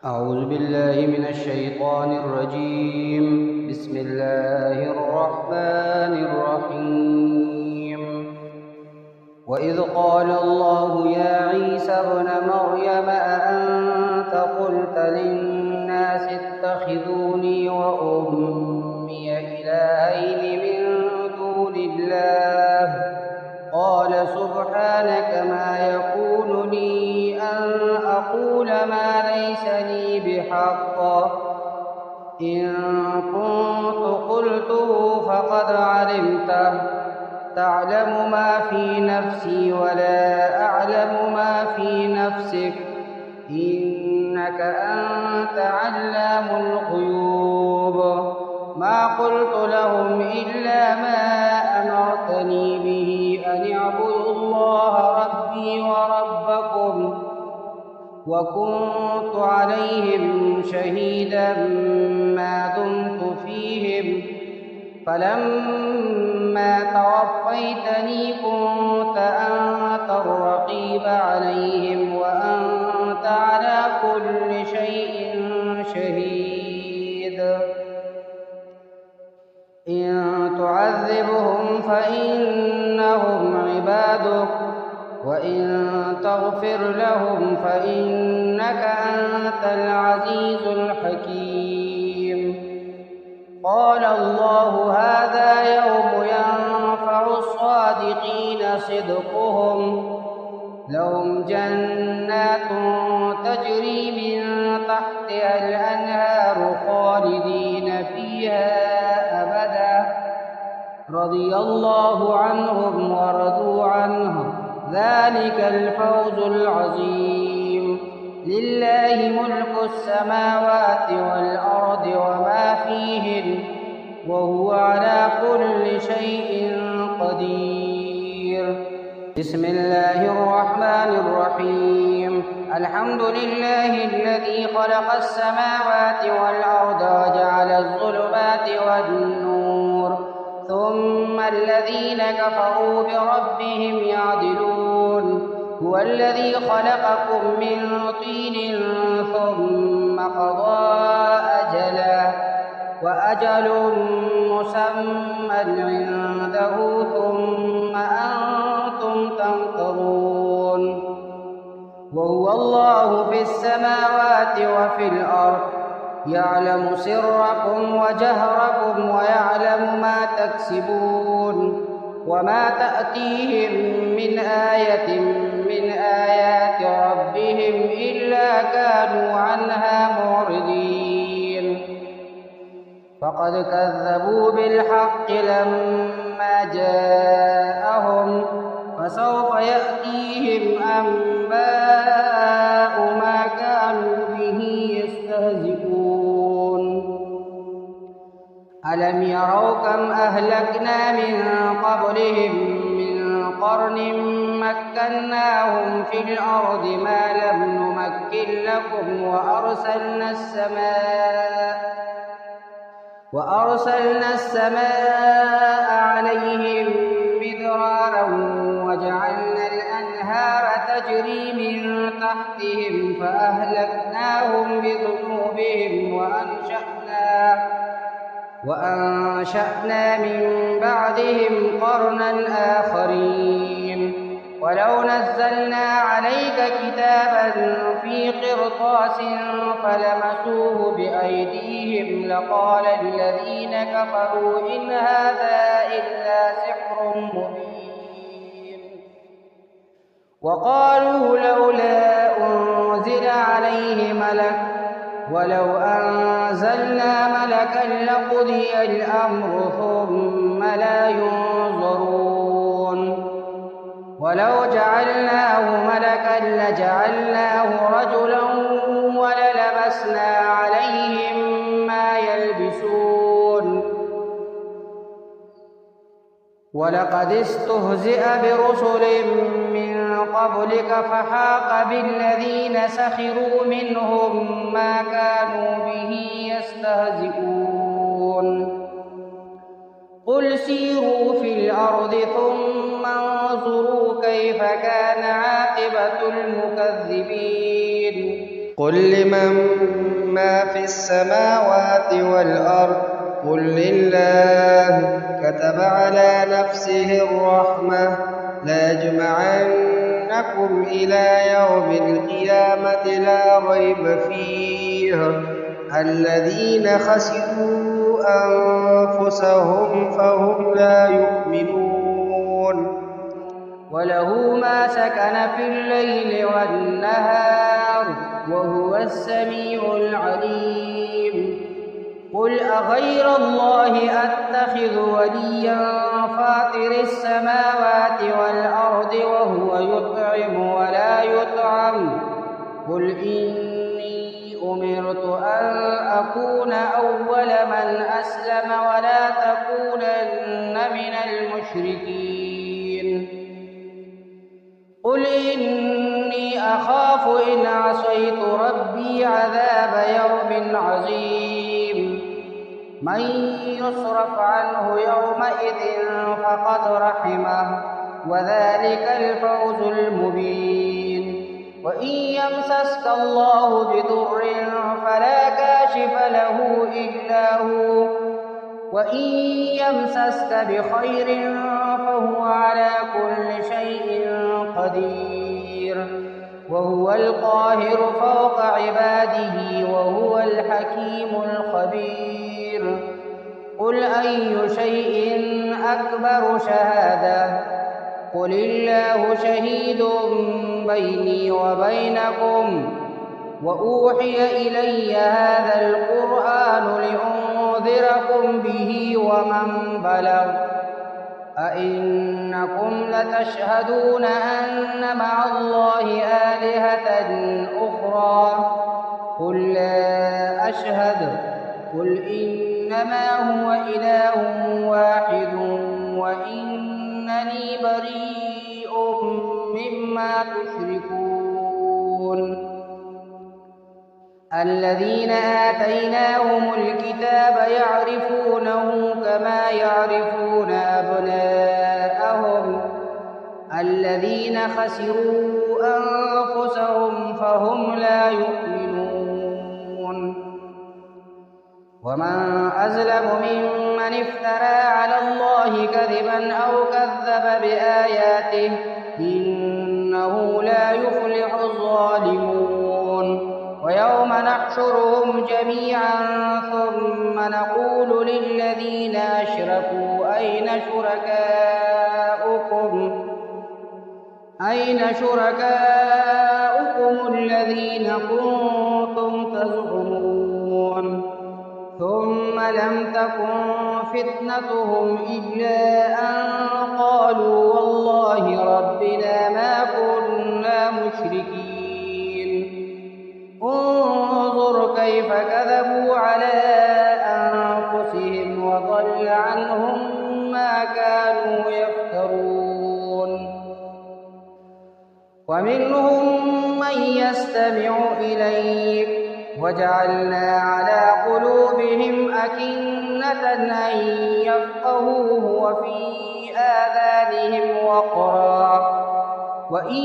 أعوذ بالله من الشيطان الرجيم. بسم الله الرحمن الرحيم. وإذ قال الله يا عيسى ابن مريم أأنت قلت للناس اتخذوني وأمي إلهين من دون الله قال سبحانك ما يكون لي أن أقول ما ليس لي بحق إن كنت قلته فقد علمته تعلم ما في نفسي ولا أعلم ما في نفسك إنك أنت علام الغيوب. ما قلت لهم إلا ما أمرتني به أن اعبدوا الله ربي وربكم وكنت عليهم شهيدا ما دمت فيهم فلما توفيتني كنت أنت الرقيب عليهم وأنت على كل شيء شهيد. إن تعذبهم فإنهم عبادك وإن تغفر لهم فإنك أنت العزيز الحكيم. قال الله هذا يوم ينفع الصادقين صدقهم لهم جنات تجري من تحتها الأنهار خالدين فيها أبدا رضي الله عنهم ورضوا عنه ذلك الفوز العظيم. لله ملك السماوات والأرض وما فيهن وهو على كل شيء قدير. بسم الله الرحمن الرحيم. الحمد لله الذي خلق السماوات والأرض وجعل الظلمات والنور ثم الذين كفروا بربهم يعدلون. هو الذي خلقكم من طين ثم قضى أجلا وأجل مسمى عنده ثم أنتم تمترون. وهو الله في السماوات وفي الأرض يعلم سركم وجهركم ويعلم ما تكسبون وما تأتيهم من آية من آيات ربهم إلا كانوا عنها معرضين. فقد كذبوا بالحق لما جاءهم فسوف يأتيهم أنباء ما كانوا به يستهزئون. ألم يروا كم أهلكنا من قبلهم من قرن مكناهم في الأرض ما لم نمكن لكم وأرسلنا السماء عليهم مدرارا وجعلنا الأنهار تجري من تحتهم فأهلكناهم بذنوبهم وأنشأنا من بعدهم قرنا آخرين. ولو نزلنا عليك كتابا في قرطاس فلمسوه بأيديهم لقال الذين كفروا إن هذا إلا سحر مبين. وقالوا لولا أنزل عليه ملك ولو أنزلنا ملكا لقضي الأمر ثم لا ينظرون. ولو جعلناه ملكا لجعلناه رجلا وللبسنا عليهم ما يلبسون. ولقد استهزئ برسل من قبلك فحاق بالذين سخروا منهم ما كانوا به يستهزئون. قل سيروا في الأرض ثم انظروا كيف كان عاقبة المكذبين. قل لمن ما في السماوات والأرض قل لله كتب على نفسه الرحمة ليجمعنكم إلى يوم القيامة لا ريب فيه الذين خسروا أنفسهم فهم لا يؤمنون وله ما سكن في الليل والنهار وهو السميع العليم قل أغير الله أتخذ وليا فاطر السماوات والأرض وهو يطعم ولا يطعم قل إني أمرت أن أكون أول من أسلم ولا تكونن من المشركين قل إني أخاف إن عصيت ربي عذاب يوم عظيم من يصرف عنه يومئذ فقد رحمه وذلك الفوز المبين وإن يمسسك الله بضر فلا كاشف له إلا هو وإن يمسسك بخير فهو على كل شيء قدير وهو القاهر فوق عباده وهو الحكيم الخبير قل أي شيء أكبر شهادة قل الله شهيد بيني وبينكم وأوحي إلي هذا القرآن لأنذركم به ومن بلغ أئنكم لتشهدون أن مع الله آلهة أخرى قل لا أشهد قل إنما هو إله واحد وإنني بريء مما تشركون الذين آتيناهم الكتاب يعرفونه كما يعرفون أبناءهم الذين خسروا أنفسهم فهم لا يؤمنون ومن أظلم ممن افترى على الله كذبا أو كذب بآياته إنه لا يفلح الظالمون ويوم نحشرهم جميعا ثم نقول للذين أشركوا أين شركاؤكم الذين كنتم تزعمون ثم لم تكن فتنتهم إلا أن قالوا والله ربنا ما كنا مشركين انظر كيف كذبوا على أنفسهم وضل عنهم ما كانوا يفترون ومنهم من يستمع إليك وجعلنا على قلوبهم أكنة أن يفقهوه وفي آذانهم وقرا وإن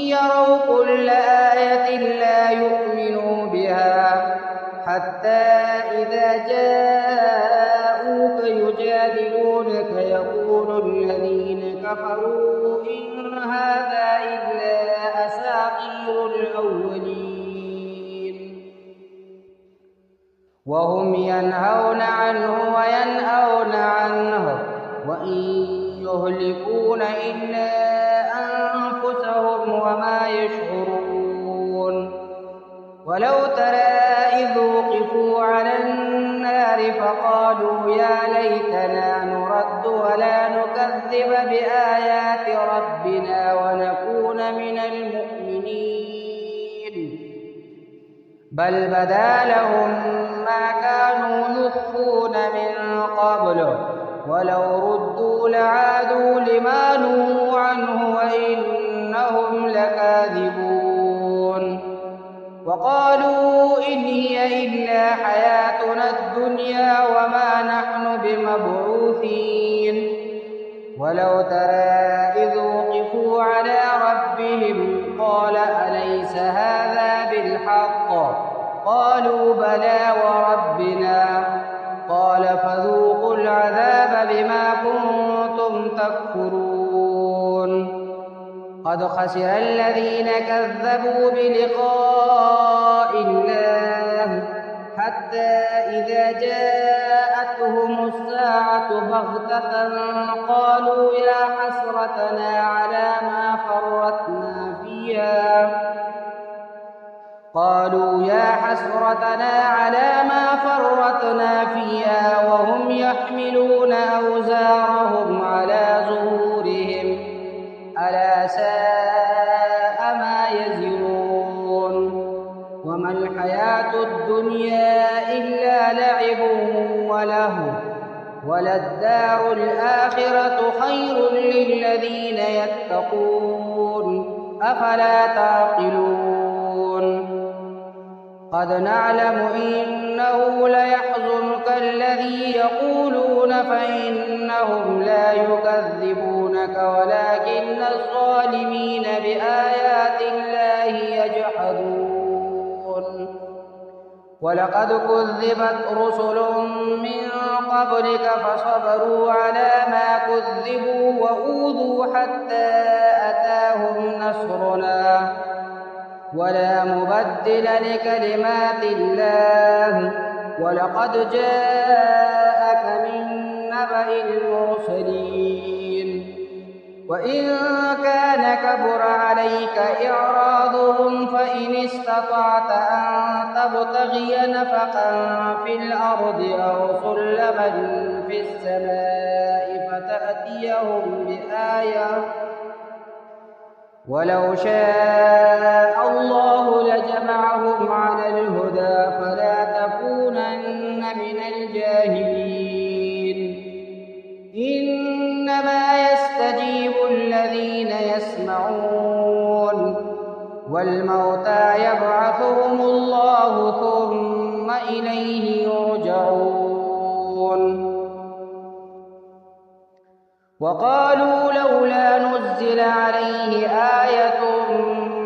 يروا كل آية لا يؤمنوا بها حتى إذا جاءوك يجادلونك يقول الذين كفروا إن هذا إلا أساطير الأولين وهم ينهون عنه وينأون عنه وإن يهلكون إلا أنفسهم وما يشعرون ولو ترى إذ وقفوا على النار فقالوا يا ليتنا نرد ولا نكذب بآيات ربنا ونكون من المؤمنين بل بدا لهم ما كانوا يخفون من قبل ولو ردوا لعادوا لما نهوا عنه وإنهم لكاذبون وقالوا إن هي إلا حياتنا الدنيا وما نحن بمبعوثين ولو ترى إذ وقفوا على ربهم قال أليس هذا بالحق قالوا بلى وربنا قال فذوقوا العذاب بما كنتم تكفرون قد خسر الذين كذبوا بلقاء الله حتى إذا جاءتهم الساعة بغتة قالوا يا حسرتنا على ما فرطنا فيها وهم يحملون أوزارهم على ظهورهم ألا ساء ما يزرون وما الحياة الدنيا إلا لعب ولهو وللدار الآخرة خير للذين يتقون أفلا تعقلون قد نعلم إنه ليحزنك الذي يقولون فإنهم لا يكذبونك ولكن الظالمين بآيات الله يجحدون ولقد كذبت رسل من قبلك فصبروا على ما كذبوا وأوذوا حتى أتاهم نصرنا ولا مبدل لكلمات الله ولقد جاءك من نبأ المرسلين وإن كان كبر عليك إعراضهم فإن استطعت أن تبتغي نفقا في الأرض أو سلما في السماء فتأتيهم بآية ولو شاء الله لجمعهم على الهدى فلا تكونن من الجاهلين إنما يستجيب الذين يسمعون والموتى يبعثهم الله ثم إليه يرجعون وقالوا لولا نزل عليه آية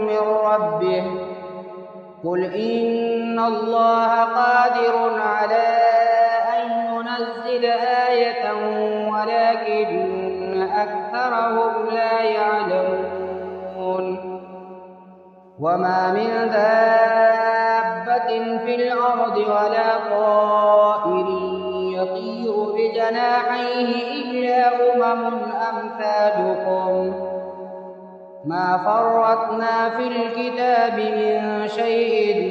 من ربه قل إن الله قادر على أن ينزل آية ولكن أكثرهم لا يعلمون وما من دابة في الأرض ولا طائر يطير بجناحيه إلا أمثالكم ما فرطنا في الكتاب من شيء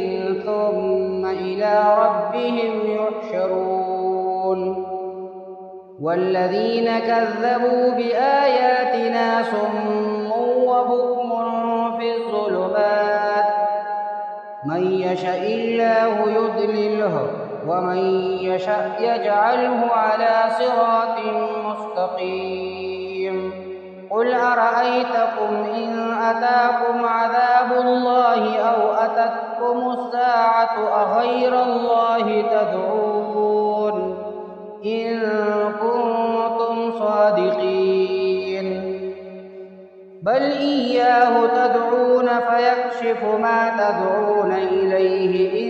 ثم إلى ربهم يحشرون والذين كذبوا بآياتنا صم وبكم في الظلمات من يشاء الله يضلله ومن يشاء يجعله على صراط مستقيم قل أرأيتكم إن أتاكم عذاب الله أو أتتكم الساعة أغير الله تدعون إن كنتم صادقين بل إياه تدعون فيكشف ما تدعون إليه إن